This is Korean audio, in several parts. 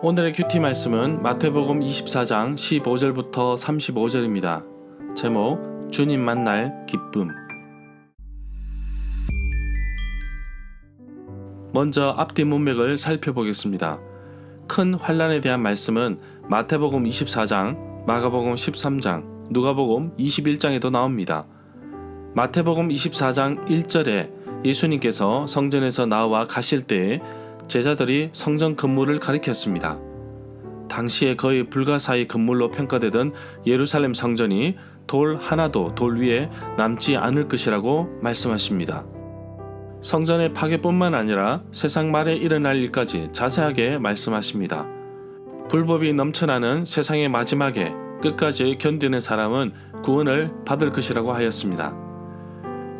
오늘의 큐티 말씀은 마태복음 24장 15절부터 35절입니다. 제목 주님 만날 기쁨. 먼저 앞뒤 문맥을 살펴보겠습니다. 큰 환난에 대한 말씀은 마태복음 24장, 마가복음 13장, 누가복음 21장에도 나옵니다. 마태복음 24장 1절에 예수님께서 성전에서 나와 가실 때에 제자들이 성전 건물을 가리켰습니다. 당시에 거의 불가사의 건물로 평가되던 예루살렘 성전이 돌 하나도 돌 위에 남지 않을 것이라고 말씀하십니다. 성전의 파괴뿐만 아니라 세상 말에 일어날 일까지 자세하게 말씀하십니다. 불법이 넘쳐나는 세상의 마지막에 끝까지 견디는 사람은 구원을 받을 것이라고 하였습니다.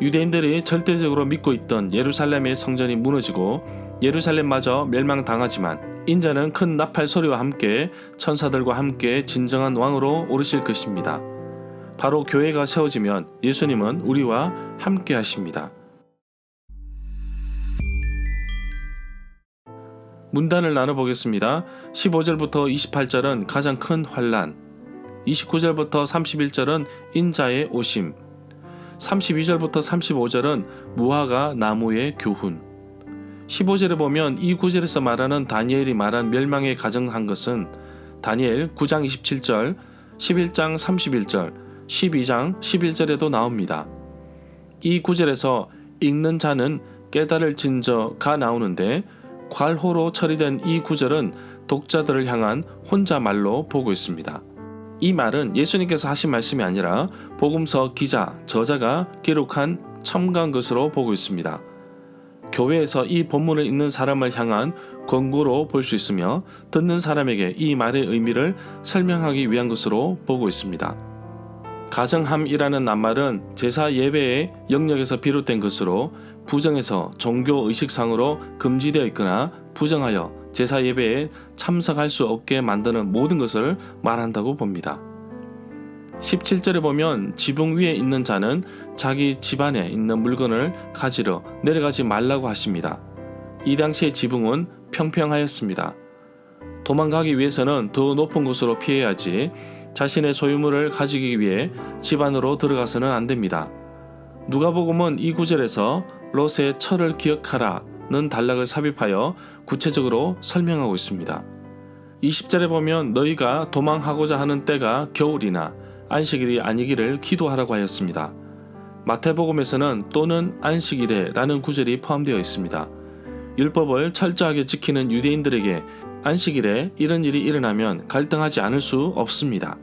유대인들이 절대적으로 믿고 있던 예루살렘의 성전이 무너지고 예루살렘마저 멸망당하지만 인자는 큰 나팔 소리와 함께 천사들과 함께 진정한 왕으로 오르실 것입니다. 바로 교회가 세워지면 예수님은 우리와 함께 하십니다. 문단을 나눠보겠습니다. 15절부터 28절은 가장 큰 환난, 29절부터 31절은 인자의 오심, 32절부터 35절은 무화과 나무의 교훈. 15절에 보면 이 구절에서 말하는 다니엘이 말한 멸망에 가정한 것은 다니엘 9장 27절, 11장 31절, 12장 11절에도 나옵니다. 이 구절에서 읽는 자는 깨달을 진저가 나오는데 괄호로 처리된 이 구절은 독자들을 향한 혼자말로 보고 있습니다. 이 말은 예수님께서 하신 말씀이 아니라 복음서 기자, 저자가 기록한 첨가한 것으로 보고 있습니다. 교회에서 이 본문을 읽는 사람을 향한 권고로 볼 수 있으며 듣는 사람에게 이 말의 의미를 설명하기 위한 것으로 보고 있습니다. 가정함이라는 낱말은 제사 예배의 영역에서 비롯된 것으로 부정해서 종교 의식상으로 금지되어 있거나 부정하여 제사 예배에 참석할 수 없게 만드는 모든 것을 말한다고 봅니다. 17절에 보면 지붕 위에 있는 자는 자기 집안에 있는 물건을 가지러 내려가지 말라고 하십니다. 이 당시의 지붕은 평평하였습니다. 도망가기 위해서는 더 높은 곳으로 피해야지 자신의 소유물을 가지기 위해 집 안으로 들어가서는 안 됩니다. 누가복음은 이 구절에서 롯의 철을 기억하라는 단락을 삽입하여 구체적으로 설명하고 있습니다. 20절에 보면 너희가 도망하고자 하는 때가 겨울이나 안식일이 아니기를 기도하라고 하였습니다. 마태복음에서는 또는 안식일에 라는 구절이 포함되어 있습니다. 율법을 철저하게 지키는 유대인들에게 안식일에 이런 일이 일어나면 갈등하지 않을 수 없습니다.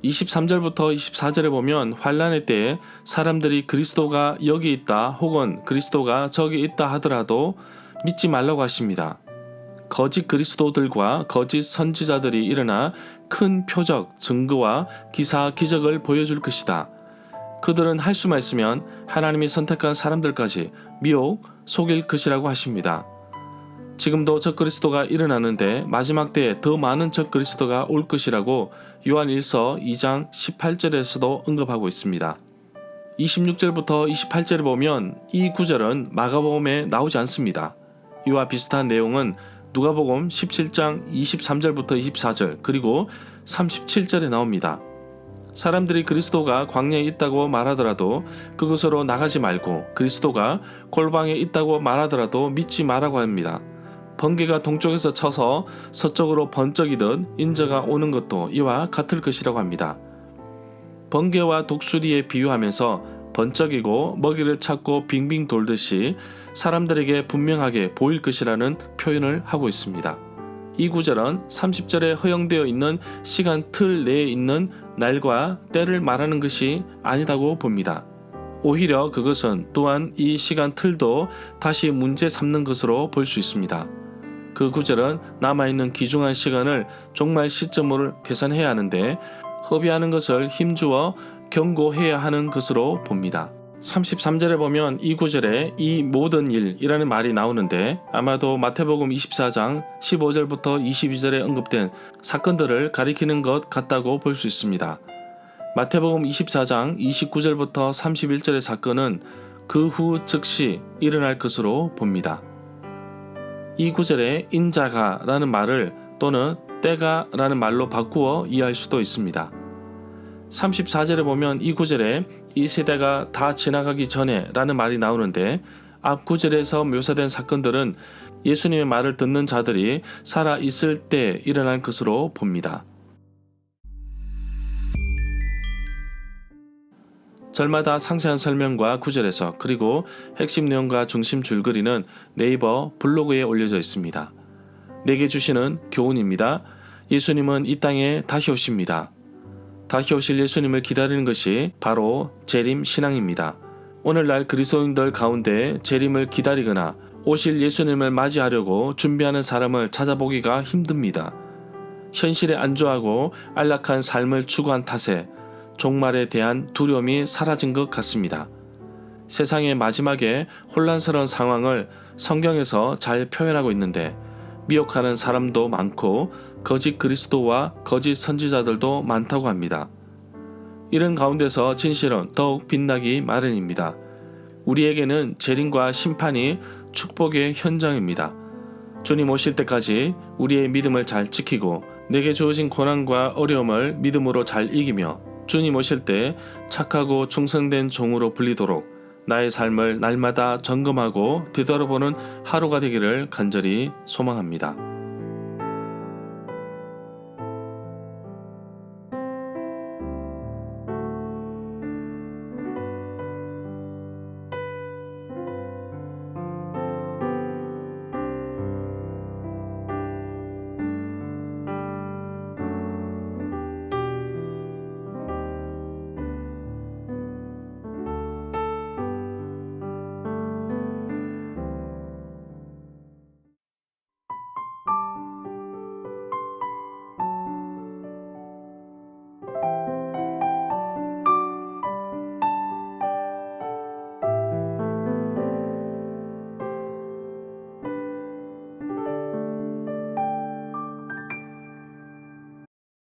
23절부터 24절에 보면 환난의 때에 사람들이 그리스도가 여기 있다 혹은 그리스도가 저기 있다 하더라도 믿지 말라고 하십니다. 거짓 그리스도들과 거짓 선지자들이 일어나 큰 표적, 증거와 기사, 기적을 보여줄 것이다. 그들은 할 수만 있으면 하나님이 선택한 사람들까지 미혹, 속일 것이라고 하십니다. 지금도 적그리스도가 일어나는데 마지막 때에 더 많은 적그리스도가 올 것이라고 요한 1서 2장 18절에서도 언급하고 있습니다. 26절부터 28절에 보면 이 구절은 마가복음에 나오지 않습니다. 이와 비슷한 내용은 누가복음 17장 23절부터 24절 그리고 37절에 나옵니다. 사람들이 그리스도가 광야에 있다고 말하더라도 그곳으로 나가지 말고 그리스도가 골방에 있다고 말하더라도 믿지 말라고 합니다. 번개가 동쪽에서 쳐서 서쪽으로 번쩍이듯 인자가 오는 것도 이와 같을 것이라고 합니다. 번개와 독수리에 비유하면서 번쩍이고 먹이를 찾고 빙빙 돌듯이 사람들에게 분명하게 보일 것이라는 표현을 하고 있습니다. 이 구절은 30절에 허용되어 있는 시간 틀 내에 있는 날과 때를 말하는 것이 아니라고 봅니다. 오히려 그것은 또한 이 시간 틀도 다시 문제 삼는 것으로 볼 수 있습니다. 그 구절은 남아있는 귀중한 시간을 종말 시점으로 계산해야 하는데 허비하는 것을 힘주어 경고해야 하는 것으로 봅니다. 33절에 보면 이 구절에 이 모든 일이라는 말이 나오는데 아마도 마태복음 24장 15절부터 22절에 언급된 사건들을 가리키는 것 같다고 볼 수 있습니다. 마태복음 24장 29절부터 31절의 사건은 그 후 즉시 일어날 것으로 봅니다. 이 구절에 인자가 라는 말을 또는 때가 라는 말로 바꾸어 이해할 수도 있습니다. 34절에 보면 이 구절에 이 세대가 다 지나가기 전에 라는 말이 나오는데 앞 구절에서 묘사된 사건들은 예수님의 말을 듣는 자들이 살아 있을 때 일어날 것으로 봅니다. 절마다 상세한 설명과 구절에서 그리고 핵심 내용과 중심 줄거리는 네이버 블로그에 올려져 있습니다. 내게 주시는 교훈입니다. 예수님은 이 땅에 다시 오십니다. 다시 오실 예수님을 기다리는 것이 바로 재림 신앙입니다. 오늘날 그리스도인들 가운데 재림을 기다리거나 오실 예수님을 맞이하려고 준비하는 사람을 찾아보기가 힘듭니다. 현실에 안주하고 안락한 삶을 추구한 탓에 종말에 대한 두려움이 사라진 것 같습니다. 세상의 마지막에 혼란스러운 상황을 성경에서 잘 표현하고 있는데 미혹하는 사람도 많고 거짓 그리스도와 거짓 선지자들도 많다고 합니다. 이런 가운데서 진실은 더욱 빛나기 마련입니다. 우리에게는 재림과 심판이 축복의 현장입니다. 주님 오실 때까지 우리의 믿음을 잘 지키고 내게 주어진 고난과 어려움을 믿음으로 잘 이기며 주님 오실 때 착하고 충성된 종으로 불리도록 나의 삶을 날마다 점검하고 되돌아보는 하루가 되기를 간절히 소망합니다.